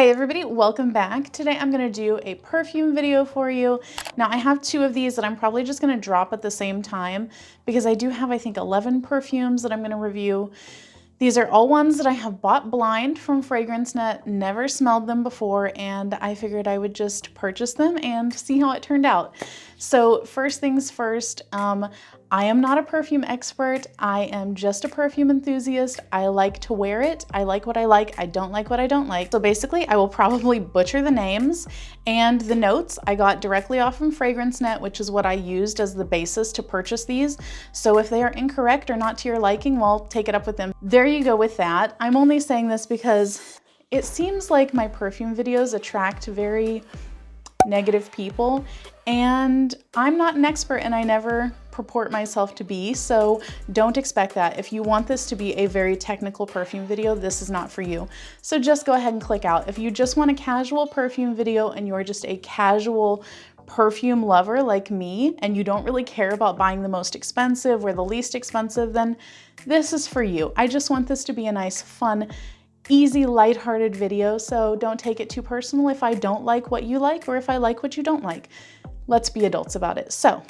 Hey everybody, welcome back. Today I'm gonna do a perfume video for you. Now I have two of these that I'm probably just gonna drop at the same time because I do have, I think, 11 perfumes that I'm gonna review. These are all ones that I have bought blind from FRAGRANCENET, never smelled them before, and I figured I would just purchase them and see how it turned out. So first things first, I am not a perfume expert. I am just a perfume enthusiast. I like to wear it. I like what I like. I don't like what I don't like. So basically, I will probably butcher the names, and the notes I got directly off from FRAGRANCENET, which is what I used as the basis to purchase these. So if they are incorrect or not to your liking, well, take it up with them. There you go with that. I'm only saying this because it seems like my perfume videos attract very negative people, and I'm not an expert and I never purport myself to be, so don't expect that. If you want this to be a very technical perfume video, this is not for you. So just go ahead and click out. If you just want a casual perfume video and you're just a casual perfume lover like me and you don't really care about buying the most expensive or the least expensive, then this is for you. I just want this to be a nice, fun, easy, lighthearted video, so don't take it too personal if I don't like what you like or if I like what you don't like. Let's be adults about it. So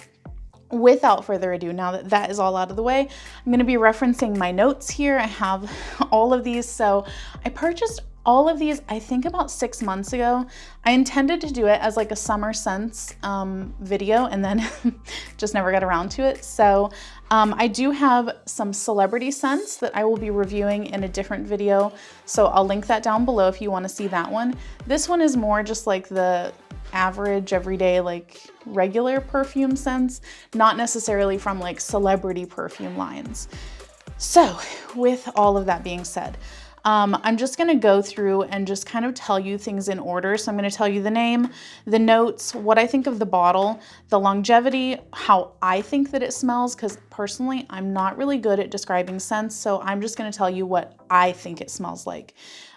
without further ado, now that that is all out of the way, I'm going to be referencing my notes here. I have all of these. So I purchased all of these, I think, about 6 months ago. I intended to do it as like a summer scents video and then just never got around to it. So I do have some celebrity scents that I will be reviewing in a different video. So I'll link that down below if you want to see that one. This one is more just like the average, everyday, like regular perfume scents, not necessarily from like celebrity perfume lines. So with all of that being said, I'm just gonna go through and just kind of tell you things in order. So I'm gonna tell you the name, the notes, what I think of the bottle, the longevity, how I think that it smells, because personally, I'm not really good at describing scents, so I'm just gonna tell you what I think it smells like.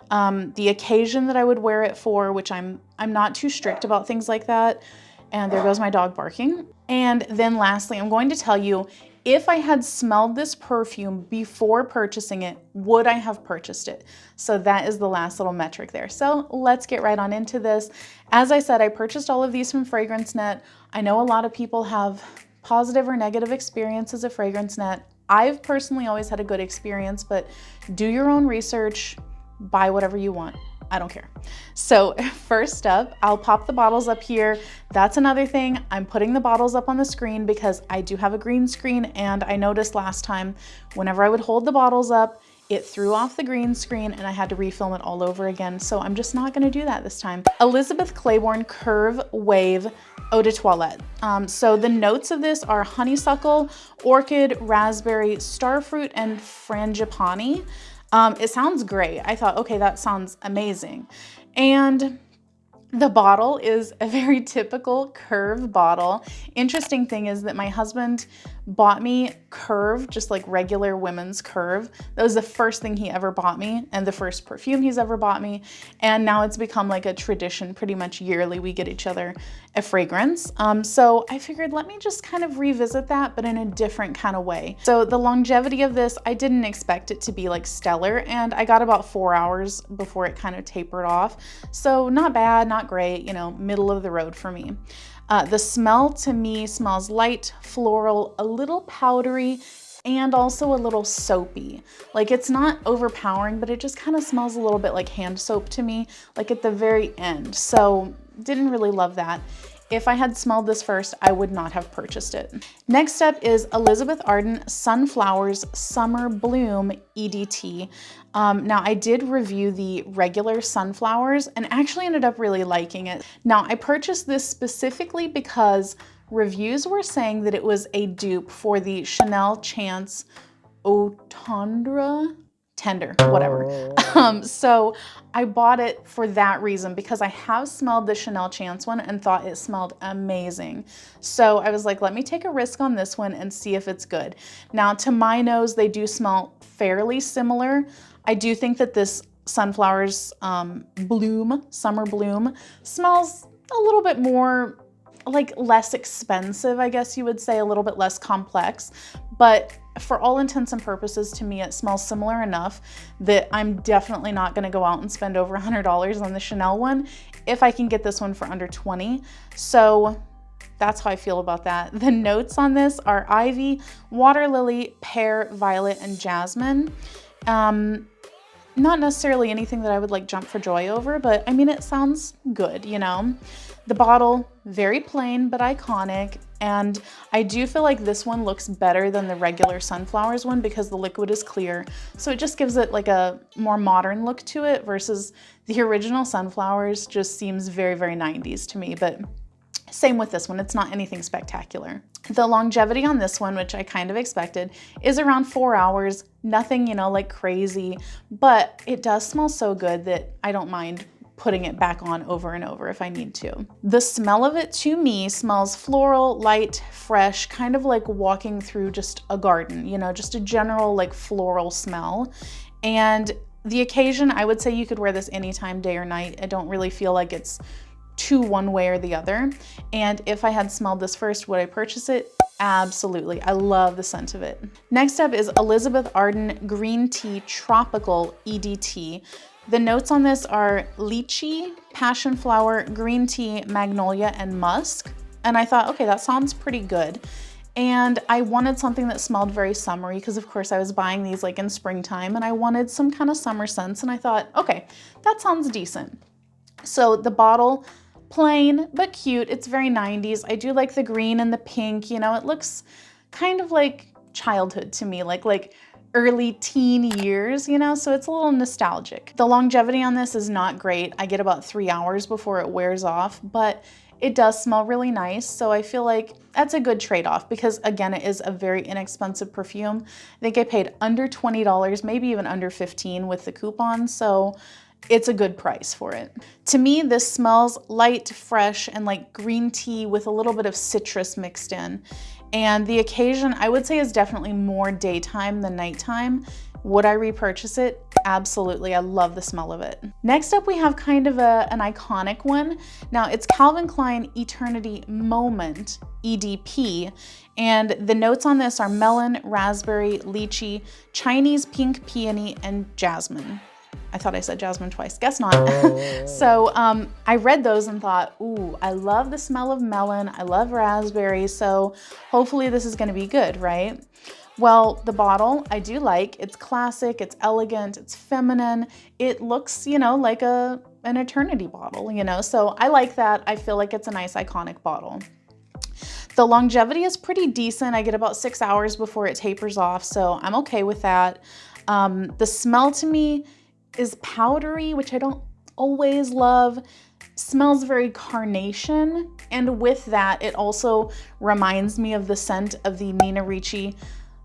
The occasion that I would wear it for, which I'm not too strict about things like that. And there goes my dog barking. And then lastly, I'm going to tell you, if I had smelled this perfume before purchasing it, would I have purchased it? So that is the last little metric there. So let's get right on into this. As I said, I purchased all of these from FRAGRANCENET. I know a lot of people have positive or negative experiences at FRAGRANCENET. I've personally always had a good experience, but do your own research, buy whatever you want. I don't care. So first up, I'll pop the bottles up here. That's another thing. I'm putting the bottles up on the screen because I do have a green screen, and I noticed last time whenever I would hold the bottles up, it threw off the green screen and I had to refilm it all over again. So I'm just not gonna do that this time. Elizabeth Claiborne Curve Wave Eau de Toilette. So the notes of this are honeysuckle, orchid, raspberry, starfruit, and frangipani. It sounds great. I thought, okay, that sounds amazing. And the bottle is a very typical Curve bottle. Interesting thing is that my husband bought me Curve, just like regular women's Curve. That was the first thing he ever bought me and the first perfume he's ever bought me. And now it's become like a tradition. Pretty much yearly we get each other a fragrance. So I figured, let me just kind of revisit that, but in a different kind of way. So the longevity of this, I didn't expect it to be like stellar, and I got about 4 hours before it kind of tapered off. So not bad, not great, you know, middle of the road for me. The smell to me smells light, floral, a little powdery, and also a little soapy. Like, it's not overpowering, but it just kind of smells a little bit like hand soap to me, like at the very end. So didn't really love that. If I had smelled this first, I would not have purchased it. Next up is Elizabeth Arden Sunflowers Summer Bloom EDT. Now I did review the regular sunflowers and actually ended up really liking it. Now I purchased this specifically because reviews were saying that it was a dupe for the Chanel Chance Eau Tender, whatever. So I bought it for that reason, because I have smelled the Chanel Chance one and thought it smelled amazing. So I was like, let me take a risk on this one and see if it's good. Now to my nose, they do smell fairly similar. I do think that this Sunflowers Summer Bloom smells a little bit more like less expensive, I guess you would say, a little bit less complex, but for all intents and purposes, to me, it smells similar enough that I'm definitely not gonna go out and spend over $100 on the Chanel one if I can get this one for under 20. So that's how I feel about that. The notes on this are ivy, water lily, pear, violet, and jasmine. Not necessarily anything that I would like jump for joy over, but I mean, it sounds good, you know? The bottle, very plain but iconic, and I do feel like this one looks better than the regular Sunflowers one because the liquid is clear, so it just gives it like a more modern look to it versus the original Sunflowers just seems very, very 90s to me, but same with this one, it's not anything spectacular. The longevity on this one, which I kind of expected, is around 4 hours, nothing, you know, like crazy, but it does smell so good that I don't mind putting it back on over and over if I need to. The smell of it to me smells floral, light, fresh, kind of like walking through just a garden, you know, just a general like floral smell. And the occasion, I would say you could wear this anytime, day or night. I don't really feel like it's too one way or the other. And if I had smelled this first, would I purchase it? Absolutely. I love the scent of it. Next up is Elizabeth Arden Green Tea Tropical EDT. The notes on this are lychee, passion flower, green tea, magnolia, and musk. And I thought, okay, that sounds pretty good. And I wanted something that smelled very summery because of course I was buying these like in springtime and I wanted some kind of summer scents. And I thought, okay, that sounds decent. So the bottle, plain but cute. It's very 90s. I do like the green and the pink, you know, it looks kind of like childhood to me, like early teen years, you know, so it's a little nostalgic. The longevity on this is not great. I get about 3 hours before it wears off, but it does smell really nice. So I feel like that's a good trade-off because again, it is a very inexpensive perfume. I think I paid under $20, maybe even under 15 with the coupon. So it's a good price for it. To me, this smells light, fresh, and like green tea with a little bit of citrus mixed in. And the occasion, I would say, is definitely more daytime than nighttime. Would I repurchase it? Absolutely. I love the smell of it. Next up, we have kind of an iconic one. Now, it's Calvin Klein Eternity Moment EDP. And the notes on this are melon, raspberry, lychee, Chinese pink peony, and jasmine. I thought I said jasmine twice, guess not. So I read those and thought, ooh, I love the smell of melon. I love raspberry. So hopefully this is gonna be good, right? Well, the bottle I do like. It's classic, it's elegant, it's feminine. It looks, you know, like an eternity bottle, you know? So I like that. I feel like it's a nice iconic bottle. The longevity is pretty decent. I get about 6 hours before it tapers off. So I'm okay with that. The smell to me is powdery, which I don't always love. Smells very carnation. And with that, it also reminds me of the scent of the Nina Ricci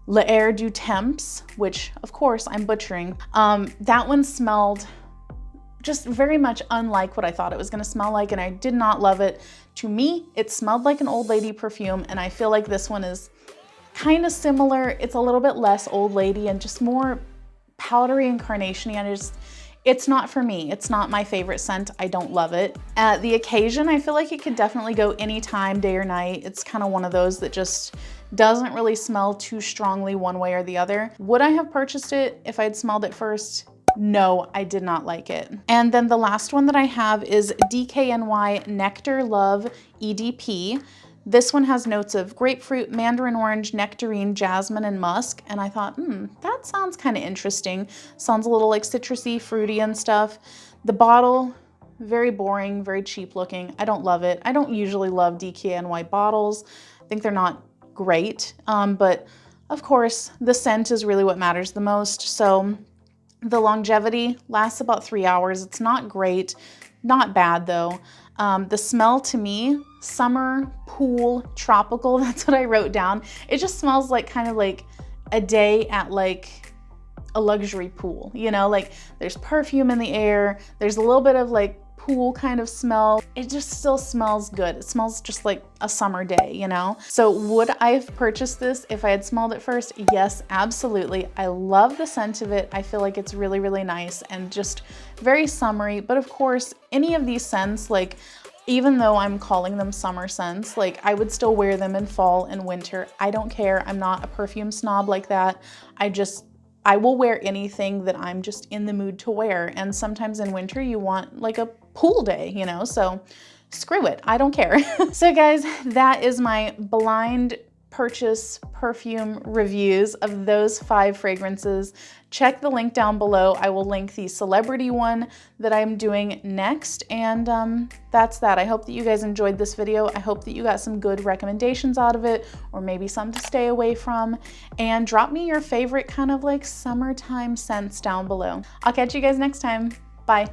L'Air du Temps, which of course I'm butchering. That one smelled just very much unlike what I thought it was gonna smell like, and I did not love it. To me, it smelled like an old lady perfume, and I feel like this one is kind of similar. It's a little bit less old lady and just more powdery and carnation-y, and it's not for me. It's not my favorite scent. I don't love it. At the occasion, I feel like it could definitely go anytime, day or night. It's kind of one of those that just doesn't really smell too strongly one way or the other. Would I have purchased it if I'd smelled it first? No, I did not like it. And then the last one that I have is DKNY Nectar Love EDP. This one has notes of grapefruit, mandarin orange, nectarine, jasmine, and musk. And I thought, that sounds kind of interesting. Sounds a little like citrusy, fruity and stuff. The bottle, very boring, very cheap looking. I don't love it. I don't usually love DKNY bottles. I think they're not great. But of course, the scent is really what matters the most. So the longevity lasts about 3 hours. It's not great, not bad though. The smell to me, summer, pool, tropical, that's what I wrote down. It just smells like kind of like a day at like a luxury pool, you know, like there's perfume in the air. There's a little bit of like pool kind of smell. It just still smells good. It smells just like a summer day, you know? So would I have purchased this if I had smelled it first? Yes, absolutely. I love the scent of it. I feel like it's really, really nice and just very summery. But of course, any of these scents, like even though I'm calling them summer scents, like I would still wear them in fall and winter. I don't care. I'm not a perfume snob like that. I will wear anything that I'm just in the mood to wear. And sometimes in winter you want like a pool day, you know, so screw it. I don't care. So guys, that is my blind purchase perfume reviews of those 5 fragrances. Check the link down below. I will link the celebrity one that I'm doing next. And that's that. I hope that you guys enjoyed this video. I hope that you got some good recommendations out of it, or maybe some to stay away from. And drop me your favorite kind of like summertime scents down below. I'll catch you guys next time. Bye.